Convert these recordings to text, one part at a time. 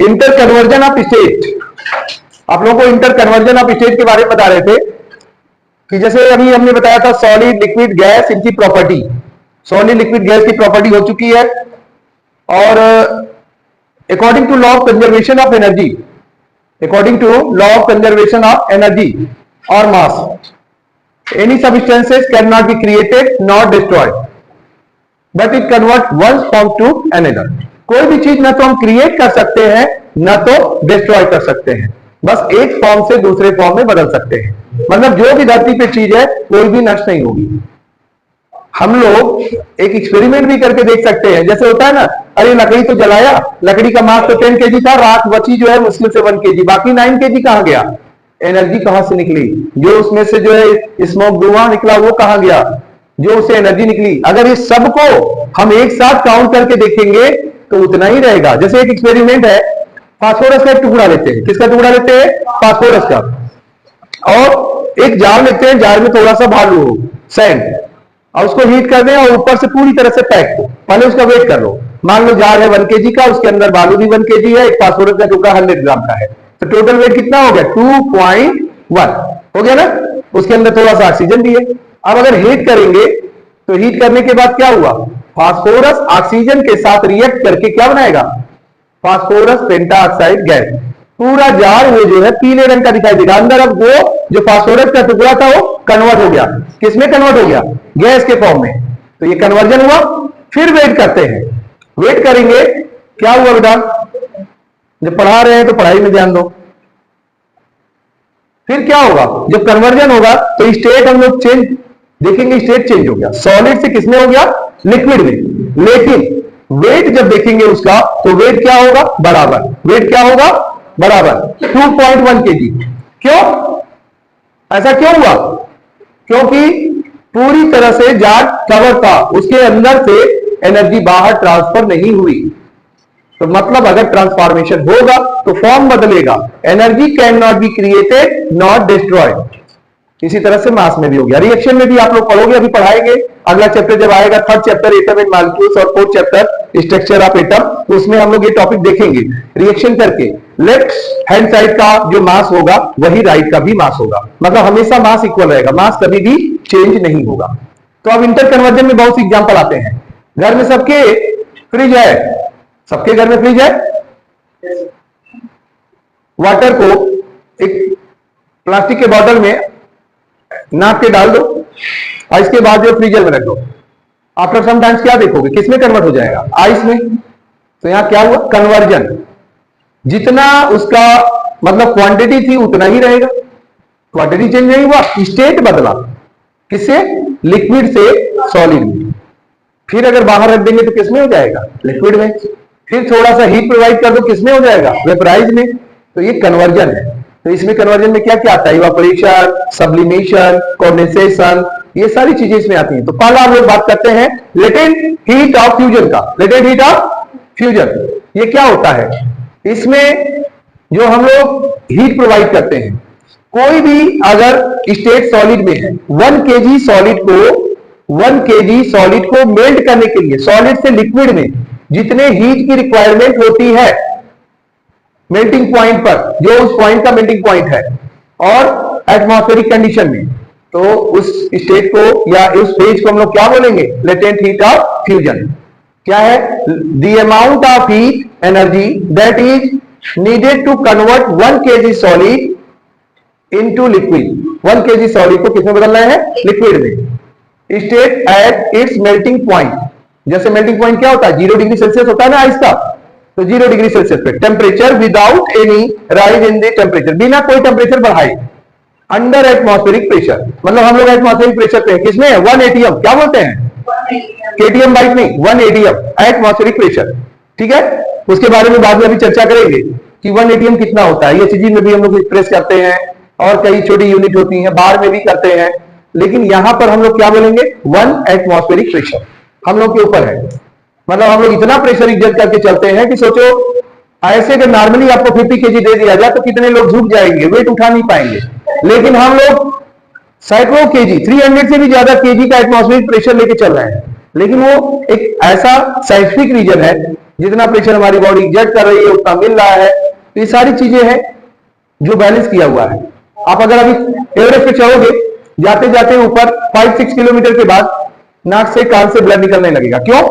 Inter conversion of state, आप लोगों को इंटर कन्वर्जन ऑफ स्टेट के बारे में बता रहे थे कि जैसे अभी हमने बताया था सॉलिड लिक्विड गैस, इनकी प्रॉपर्टी, सॉलिड लिक्विड गैस की प्रॉपर्टी हो चुकी है। और according to law of conservation of energy, according to law of conservation of energy और mass, any substances can not be created not destroyed but it convert one form to another. कोई भी चीज ना तो हम क्रिएट कर सकते हैं ना तो डिस्ट्रॉय कर सकते हैं, बस एक फॉर्म से दूसरे फॉर्म में बदल सकते हैं। मतलब जो भी धरती पे चीज है कोई भी नष्ट नहीं होगी। हम लोग एक एक्सपेरिमेंट भी करके देख सकते हैं, जैसे होता है ना, अरे लकड़ी तो जलाया, लकड़ी का मास तो 10 kg था, राख बची जो है मुश्किल से 1 kg, बाकी 9 kg कहां गया? एनर्जी कहां से निकली? जो उसमें से जो है स्मोक धुआं निकला वो कहां गया? जो उससे एनर्जी निकली। अगर इस सबको हम एक साथ काउंट करके देखेंगे तो उतना ही रहेगा। जैसे एक एक्सपेरिमेंट है, फास्फोरस का एक टुकड़ा लेते हैं। किसका टुकड़ा लेते हैं? फास्फोरस का। और एक जार लेते हैं, जार में थोड़ा सा बालू हो, सैंड, और उसको हीट कर दें और ऊपर से पूरी तरह से पैक हो। पहले उसका वेट कर लो। मान लो जार है 1 kg का, उसके अंदर बालू भी 1 kg है, एक फास्फोरस का टुकड़ा 100 ग्राम का है, तो टोटल वेट कितना हो गया? 2.1 हो गया ना। उसके अंदर थोड़ा सा ऑक्सीजन भी है। अब अगर हीट करेंगे तो हीट करने के बाद क्या हुआ? फास्फोरस ऑक्सीजन के साथ रिएक्ट करके क्या बनाएगा? Phosphorus pentoxide gas. पूरा जार वो जो है पीले रंग का दिखाई देगा। अंदर अब वो जो फास्फोरस का टुकड़ा था वो कन्वर्ट हो गया। किसमें कन्वर्ट हो गया? गैस के फॉर्म में। तो ये कन्वर्जन हुआ। फिर वेट करते हैं, वेट करेंगे क्या हुआ बेटा? जब पढ़ा रहे हैं तो पढ़ाई में ध्यान दो। फिर क्या होगा? जब कन्वर्जन होगा तो स्टेट हम लोग चेंज देखेंगे, स्टेट चेंज हो गया। सॉलिड से किसमें हो गया? लिक्विड में। लेकिन वेट जब देखेंगे उसका तो वेट क्या होगा? बराबर। वेट क्या होगा? बराबर 2.1 kg। क्यों ऐसा क्यों हुआ? क्योंकि पूरी तरह से जार कवर था, उसके अंदर से एनर्जी बाहर ट्रांसफर नहीं हुई। तो मतलब अगर ट्रांसफॉर्मेशन होगा तो फॉर्म बदलेगा। Energy can not be created not destroyed. इसी तरह से मास में भी हो गया। रिएक्शन में भी आप लोग पढ़ोगे, अभी पढ़ाएंगे। अगला चैप्टर जब आएगा, 3rd chapter atom and molecules और 4th chapter structure of atom, तो उसमें हम लोग ये टॉपिक देखेंगे। रिएक्शन करके लेफ्ट हैंड साइड का जो मास होगा वही राइट का भी मास होगा। मतलब हमेशा मास इक्वल रहेगा, मास कभी भी चेंज नहीं होगा। तो अब इंटर कन्वर्जन में बहुत सी एग्जाम्पल आते हैं। घर में सबके फ्रिज है, सबके घर में फ्रिज है। वाटर को एक प्लास्टिक के बॉटल में नाप के डाल दो और इसके बाद जो फ्रीजर में रख दो। आफ्टर सम टाइम्स क्या देखोगे? किसमें कन्वर्ट हो जाएगा? आइस में। तो यहां क्या हुआ? कन्वर्जन। जितना उसका मतलब क्वांटिटी थी उतना ही रहेगा, क्वांटिटी चेंज नहीं हुआ, स्टेट बदला। किससे? लिक्विड से सॉलिड में। फिर अगर बाहर रख देंगे तो किसमें हो जाएगा? लिक्विड में। फिर थोड़ा सा हीट प्रोवाइड कर दो, किसमें हो जाएगा? वेपराइज में। तो ये कन्वर्जन है। तो इसमें कन्वर्जन में क्या क्या आता है? इवापोरेशन, सब्लिमेशन, कंडेंसेशन, ये सारी चीजें इसमें आती हैं। तो पहला हम लोग बात करते हैं लेटेंट हीट ऑफ फ्यूजन का। लेटेंट हीट ऑफ फ्यूजन ये क्या होता है? इसमें जो हम लोग हीट प्रोवाइड करते हैं, कोई भी अगर स्टेट सॉलिड में है, 1 kg सॉलिड को मेल्ट करने के लिए सॉलिड से लिक्विड में जितने हीट की रिक्वायरमेंट होती है मेल्टिंग पॉइंट पर, जो उस पॉइंट का मेल्टिंग पॉइंट है, और एटमॉस्फेरिक कंडीशन में, तो उस स्टेट को या उस फेज को हम लोग क्या बोलेंगे? Latent heat of fusion. क्या है? The amount of heat energy that is needed to convert 1 kg solid into liquid. 1 kg solid को किसमें बदलना है? लिक्विड में। State at its melting point. जैसे मेल्टिंग पॉइंट क्या होता है? 0 डिग्री सेल्सियस होता है ना आइस का, तो 0 डिग्री सेल्सियस पे temperature without any rise in the temperature, बिना कोई टेम्परेचर बढ़ाए, अंडर एटमॉस्फेरिक प्रेशर। मतलब हम लोग एटमॉस्फेरिक प्रेशर पे किसमें है? 1 atm। क्या बोलते हैं? केटीएम बाइट नहीं, 1 atm एटमॉस्फेरिक प्रेशर। ठीक है, उसके बारे में बाद में अभी चर्चा करेंगे कि 1 atm कितना होता है। ये चीज में भी हम लोग एक्सप्रेस करते हैं और कई छोटी यूनिट होती हैं, बाहर में भी करते हैं। लेकिन यहां पर हम लोग क्या बोलेंगे? 1 एटमॉस्फेरिक प्रेशर हम लोग के ऊपर है। मतलब हम लोग इतना प्रेशर एग्जर्ट करके चलते हैं कि सोचो ऐसे अगर नॉर्मली आपको 50 kg दे दिया जाए तो कितने लोग झुक जाएंगे, वेट उठा नहीं पाएंगे। लेकिन हम लोग सैकड़ों केजी, 300 से भी ज्यादा केजी का एटमॉस्फेरिक प्रेशर लेके चल रहे हैं। लेकिन वो एक ऐसा साइंटिफिक रीजन है, जितना प्रेशर हमारी बॉडी एग्जर्ट कर रही है उतना मिल रहा है। तो ये सारी चीजें हैं जो बैलेंस किया हुआ है। आप अगर अभी एवरेस्ट पे चढ़ोगे, जाते जाते ऊपर 5-6 किलोमीटर के बाद नाक से कान से ब्लड निकलने लगेगा। क्यों?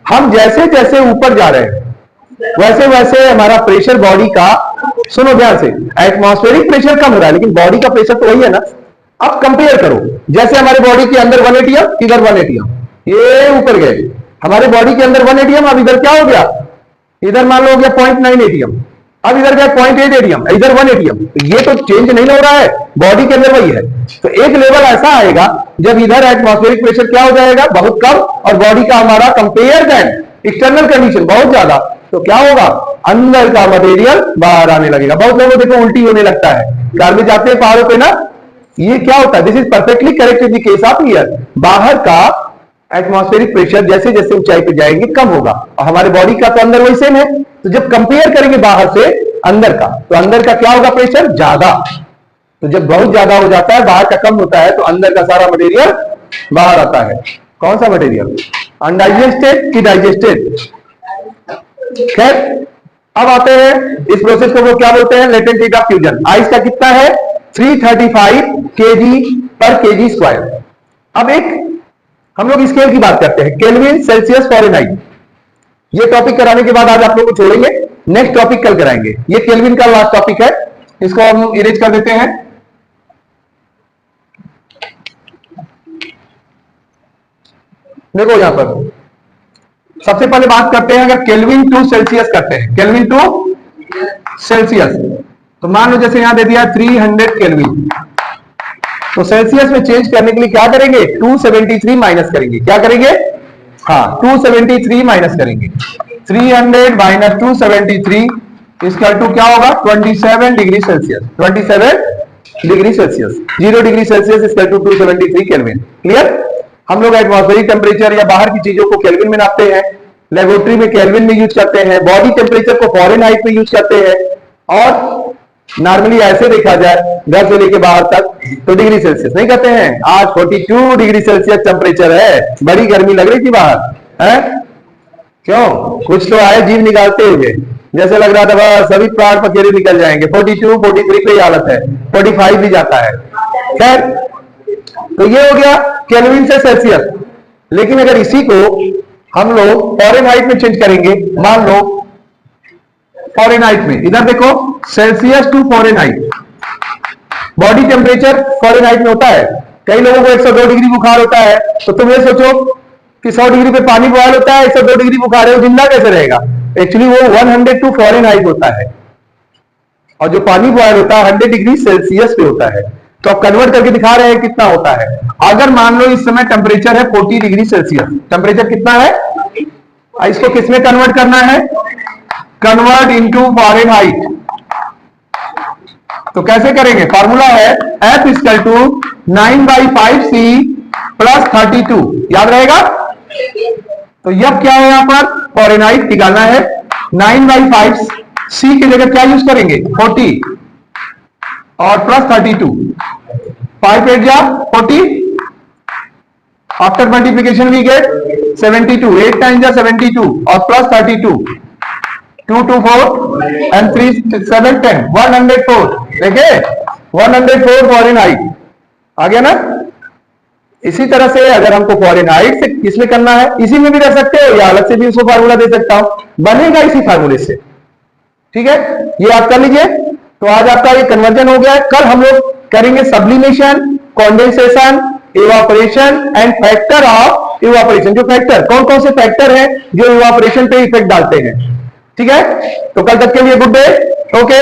हम जैसे जैसे ऊपर जा रहे हैं वैसे वैसे हमारा प्रेशर बॉडी का, सुनो ध्यान से, एटमॉस्फेरिक प्रेशर कम हो रहा है लेकिन बॉडी का प्रेशर तो वही है ना। अब कंपेयर करो, जैसे हमारे बॉडी के अंदर 1 एटीएम, इधर 1 एटीएम, ये ऊपर गए, हमारे बॉडी के अंदर 1 एटीएम, अब इधर क्या हो गया, इधर मान लो हो गया 0.9 एटीएम, अब इधर गया 0.8 एटीएम, इधर 1 एटीएम। ये तो चेंज नहीं हो रहा है, बॉडी के अंदर वही है। तो एक लेवल ऐसा आएगा जब इधर एटमॉस्फेरिक प्रेशर क्या हो जाएगा, बहुत कम, और बॉडी का हमारा कंपेयर दैन एक्सटर्नल कंडीशन बहुत ज्यादा, तो क्या होगा, अंदर का मटेरियल बाहर आने लगेगा। बहुत लोगों को देखो उल्टी होने लगता है, कार में जाते हैं पहाड़ों पे ना, ये क्या होता है, this is perfectly correct in the case of year. बाहर का एटमॉस्फेरिक प्रेशर जैसे जैसे ऊंचाई पे जाएंगे कम होगा, और हमारे बॉडी का तो अंदर वही सेम है। तो जब कंपेयर करेंगे बाहर से अंदर का, तो अंदर का क्या होगा, प्रेशर ज्यादा। तो जब बहुत ज्यादा हो जाता है, बाहर का कम होता है, तो अंदर का सारा मटेरियल बाहर आता है। कौन सा मटेरियल, अनडाइजेस्टेड कि डाइजेस्टेड। खैर, अब आते हैं इस प्रोसेस को वो क्या बोलते हैं, latent heat of fusion. Ice का कितना है, 335 kg पर kg स्क्वायर। अब एक हम लोग स्केल की बात करते हैं, केल्विन, सेल्सियस, फ़ारेनहाइट। ये टॉपिक कराने के बाद आज आप लोग को छोड़ेंगे, नेक्स्ट टॉपिक कल कराएंगे। ये केल्विन का लास्ट टॉपिक है, इसको हम इरेज कर देते हैं। देखो यहां पर सबसे पहले बात करते हैं, अगर केल्विन टू सेल्सियस करते हैं, केल्विन टू सेल्सियस, तो मान लो जैसे यहां दे दिया 300 केल्विन, तो सेल्सियस में चेंज करने के लिए क्या करेंगे, 273 माइनस करेंगे। क्या करेंगे, हाँ 273 माइनस करेंगे। 300 माइनस 273 इसका टू क्या होगा, 27 degree Celsius. 27 degree Celsius, 0 degree Celsius इसका टू 273 केल्विन। क्लियर। हम लोग एटमॉस्फेरिक टेम्परेचर या बाहर की चीजों को केल्विन में नापते हैं, लेबोरेटरी में केल्विन में यूज करते हैं, बॉडी टेम्परेचर को फ़ारेनहाइट में यूज करते हैं, और नॉर्मली ऐसे देखा जाए घर से लेके बाहर तक तो डिग्री सेल्सियस नहीं कहते हैं। आज 42 डिग्री सेल्सियस टेम्परेचर है, बड़ी गर्मी लग रही थी बाहर है, क्यों, कुछ तो आए जीव निकालते हुए, जैसे लग रहा था बस सभी प्राण पखेरे निकल जाएंगे। 42, 43 पे हालत है, 45 भी जाता है। खैर, तो ये हो गया केल्विन से सेल्सियस। लेकिन अगर इसी को हम लोग फ़ारेनहाइट में चेंज करेंगे, मान लो फ़ारेनहाइट में, इधर देखो Celsius to Fahrenheit, body temperature Fahrenheit में होता है। कई लोगों को 102 डिग्री बुखार होता है, तो तुम ये सोचो कि 100 डिग्री पे पानी बॉयल होता है, 102 डिग्री बुखार है, वो जिंदा कैसे रहेगा। एक्चुअली वो 102 फ़ारेनहाइट होता है, और जो पानी बॉयल होता है 100 डिग्री सेल्सियस पे होता है। तो आप कन्वर्ट करके दिखा रहे हैं कितना होता है। अगर मान लो इस समय टेम्परेचर है 40 डिग्री सेल्सियस, टेम्परेचर कितना है, इसको किसमें कन्वर्ट करना है, कन्वर्ट इनटू फ़ारेनहाइट। तो कैसे करेंगे, फॉर्मूला है F equal to 9/5C plus 32, याद रहेगा। तो यह क्या है, यहां पर फ़ारेनहाइट निकालना है, 9/5C की जगह क्या यूज करेंगे, 40 और प्लस 32, 5 8 जा 40, after multiplication we get 72, 8 time जा 72 और प्लस 32, 2 2 4 एंड 3 7 10, 104। देखिए 104 फ़ारेनहाइट आ गया ना। इसी तरह से अगर हमको फ़ारेनहाइट से किसमें करना है, इसी में भी कर सकते हो या अलग से भी उसको फार्मूला दे सकता हूं, बनेगा इसी फार्मूले से। ठीक है, ये आप कर लीजिए। तो आज आपका ये कन्वर्जन हो गया है। कल हम लोग करेंगे sublimation, condensation, evaporation and factor of evaporation. जो फैक्टर, कौन कौन से फैक्टर हैं जो इवापोरेशन पे इफेक्ट डालते हैं। ठीक है, तो कल तक के लिए गुड डे, ओके।